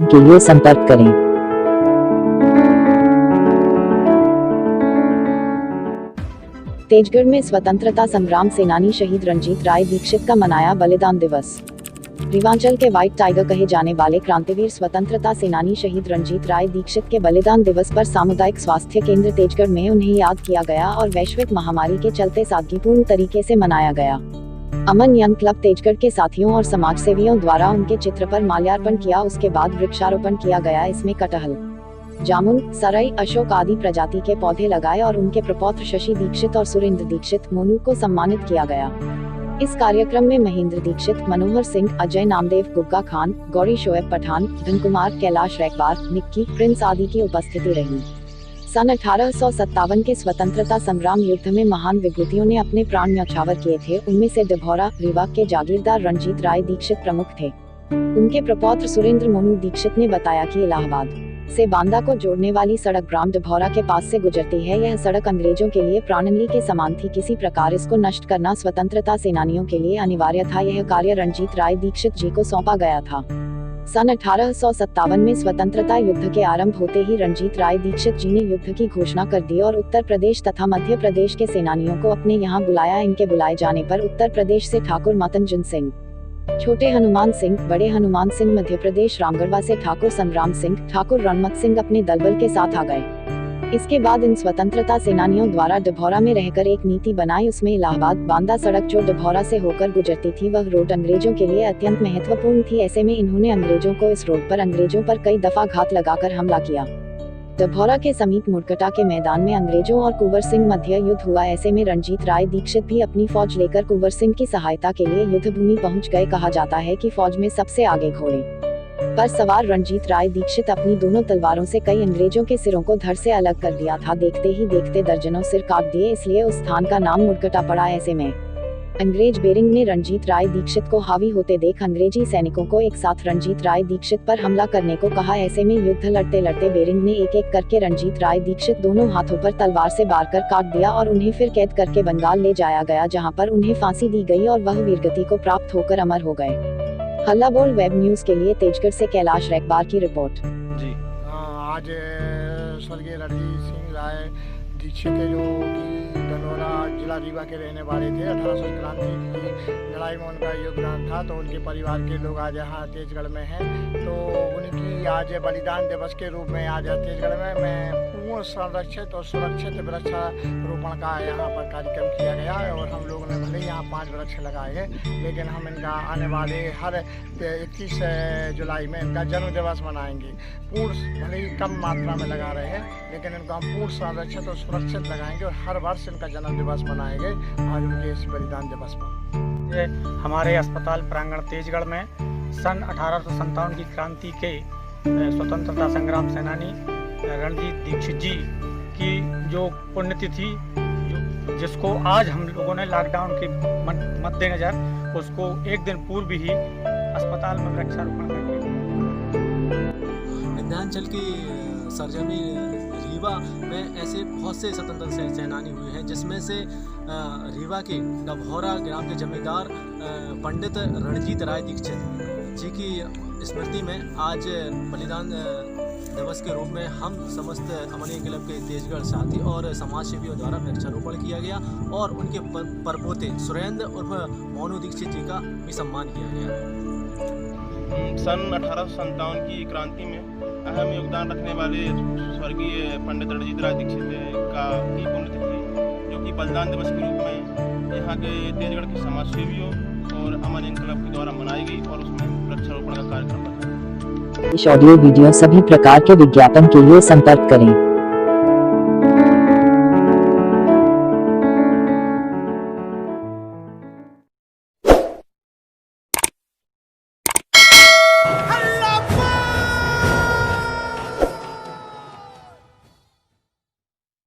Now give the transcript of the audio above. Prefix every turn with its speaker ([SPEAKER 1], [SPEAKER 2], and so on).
[SPEAKER 1] के लिए संपर्क करें। तेजगढ़ में स्वतंत्रता संग्राम सेनानी शहीद रणजीत राय दीक्षित का मनाया बलिदान दिवस। रीवांचल के व्हाइट टाइगर कहे जाने वाले क्रांतिवीर स्वतंत्रता सेनानी शहीद रणजीत राय दीक्षित के बलिदान दिवस पर सामुदायिक स्वास्थ्य केंद्र तेजगढ़ में उन्हें याद किया गया और वैश्विक महामारी के चलते सादगीपूर्ण तरीके से मनाया गया। अमन यंग क्लब तेजगढ़ के साथियों और समाजसेवियों द्वारा उनके चित्र पर माल्यार्पण किया, उसके बाद वृक्षारोपण किया गया। इसमें कटहल, जामुन, सरई, अशोक आदि प्रजाति के पौधे लगाए और उनके प्रपौत्र शशि दीक्षित और सुरेंद्र दीक्षित मोनू को सम्मानित किया गया। इस कार्यक्रम में महेंद्र दीक्षित, मनोहर सिंह, अजय नामदेव, गुग्गा खान, गौरी शोएब पठान, धन कुमार, कैलाश रैकबार, निक्की, प्रिंस आदि की उपस्थिति रही। सन 1857 के स्वतंत्रता संग्राम युद्ध में महान विभूतियों ने अपने प्राण न्यौछावर किए थे। उनमें से डभौरा, रीवा के जागीरदार रणजीत राय दीक्षित प्रमुख थे। उनके प्रपौत्र सुरेंद्र मोनू दीक्षित ने बताया कि इलाहाबाद से बांदा को जोड़ने वाली सड़क ग्राम डभौरा के पास से गुजरती है। यह सड़क अंग्रेजों के लिए प्राणहानि के समान थी। किसी प्रकार इसको नष्ट करना स्वतंत्रता सेनानियों के लिए अनिवार्य था। यह कार्य रणजीत राय दीक्षित जी को सौंपा गया था। सन 1857 में स्वतंत्रता युद्ध के आरंभ होते ही रणजीत राय दीक्षित जी ने युद्ध की घोषणा कर दी और उत्तर प्रदेश तथा मध्य प्रदेश के सेनानियों को अपने यहाँ बुलाया। इनके बुलाए जाने पर उत्तर प्रदेश से ठाकुर मतंजन सिंह, छोटे हनुमान सिंह, बड़े हनुमान सिंह, मध्य प्रदेश रामगढ़वा से ठाकुर संग्राम सिंह, ठाकुर रणमत सिंह अपने दलबल के साथ आ गए। इसके बाद इन स्वतंत्रता सेनानियों द्वारा डभौरा में रहकर एक नीति बनाई। उसमें इलाहाबाद बांदा सड़क जो डभौरा से होकर गुजरती थी, वह रोड अंग्रेजों के लिए अत्यंत महत्वपूर्ण थी। ऐसे में इन्होंने अंग्रेजों को इस रोड पर अंग्रेजों पर कई दफा घात लगाकर हमला किया। डभौरा के समीप मुरकटा के मैदान में अंग्रेजों और कुंवर सिंह मध्य युद्ध हुआ। ऐसे में रणजीत राय दीक्षित भी अपनी फौज लेकर कुंवर सिंह की सहायता के लिए युद्ध भूमि पहुंच गए। कहा जाता है कि फौज में सबसे आगे घोड़े पर सवार रणजीत राय दीक्षित अपनी दोनों तलवारों से कई अंग्रेजों के सिरों को धड़ से अलग कर दिया था। देखते ही देखते दर्जनों सिर काट दिए, इसलिए उस स्थान का नाम मुरकटा पड़ा। ऐसे में अंग्रेज बेरिंग ने रणजीत राय दीक्षित को हावी होते देख अंग्रेजी सैनिकों को एक साथ रणजीत राय दीक्षित पर हमला करने को कहा। ऐसे में युद्ध लड़ते लड़ते बेरिंग ने एक एक करके रणजीत राय दीक्षित दोनों हाथों पर तलवार से बार कर काट दिया और उन्हें फिर कैद करके बंगाल ले जाया गया, जहां पर उन्हें फांसी दी गई और वह वीरगति को प्राप्त होकर अमर हो गए। हल्ला बोल वेब न्यूज के लिए तेजगढ़ से कैलाश रैकबार की रिपोर्ट।
[SPEAKER 2] जी आज स्वर्गीय रणजीत सिंह राय दीक्षित है, जो कि धनौरा जिला रीवा के रहने वाले थे। 1800 क्रांति की लड़ाई में उनका योगदान था। तो उनके परिवार के लोग आज यहाँ तेजगढ़ में हैं। तो उनकी आज बलिदान दिवस के रूप में आज तेजगढ़ में पूर्ण संरक्षित और सुरक्षित वृक्षारोपण का यहाँ पर कार्यक्रम किया गया है। और हम लोगों ने भले यहाँ 5 वृक्ष लगाए हैं, लेकिन हम इनका आने वाले हर 31 जुलाई में इनका जन्म दिवस मनाएंगे। पूर्ण भले ही कम मात्रा में लगा रहे हैं, लेकिन इनको हम पूर्ण संरक्षित और सुरक्षित लगाएंगे और हर वर्ष इनका जन्म दिवस मनाएंगे आज उनके इस बलिदान दिवस पर।
[SPEAKER 3] ये हमारे अस्पताल प्रांगण तेजगढ़ में सन 1857 की क्रांति के स्वतंत्रता संग्राम सेनानी रणजीत दीक्षित जी की जो पुण्यतिथि जिसको आज हम लोगों ने लॉकडाउन के मद्देनजर उसको एक दिन पूर्व ही अस्पताल में वृक्षारोपण करके
[SPEAKER 4] विंध्याचल की सरजमी रीवा में ऐसे बहुत से स्वतंत्रता सेनानी हुए हैं, जिसमें से रीवा के डभौरा ग्राम के जमींदार पंडित रणजीत राय दीक्षित जी की स्मृति में आज बलिदान दिवस के रूप में हम समस्त अमनिया क्लब के तेजगढ़ साथी और समाजसेवियों द्वारा वृक्षारोपण किया गया और उनके परपोते सुरेंद्र उर्फ मोनू दीक्षित जी का भी सम्मान किया गया।
[SPEAKER 5] सन 1857 की क्रांति में अहम योगदान रखने वाले स्वर्गीय पंडित रणजीत राय दीक्षित का की पुण्यतिथि, जो कि बलिदान दिवस के रूप में यहाँ के तेजगढ़ के समाजसेवियों और अमन क्लब के द्वारा मनाई गई और उसमें वृक्षारोपण का कार्यक्रम रखा।
[SPEAKER 1] इस ऑडियो वीडियो सभी प्रकार के विज्ञापन के लिए संपर्क करें।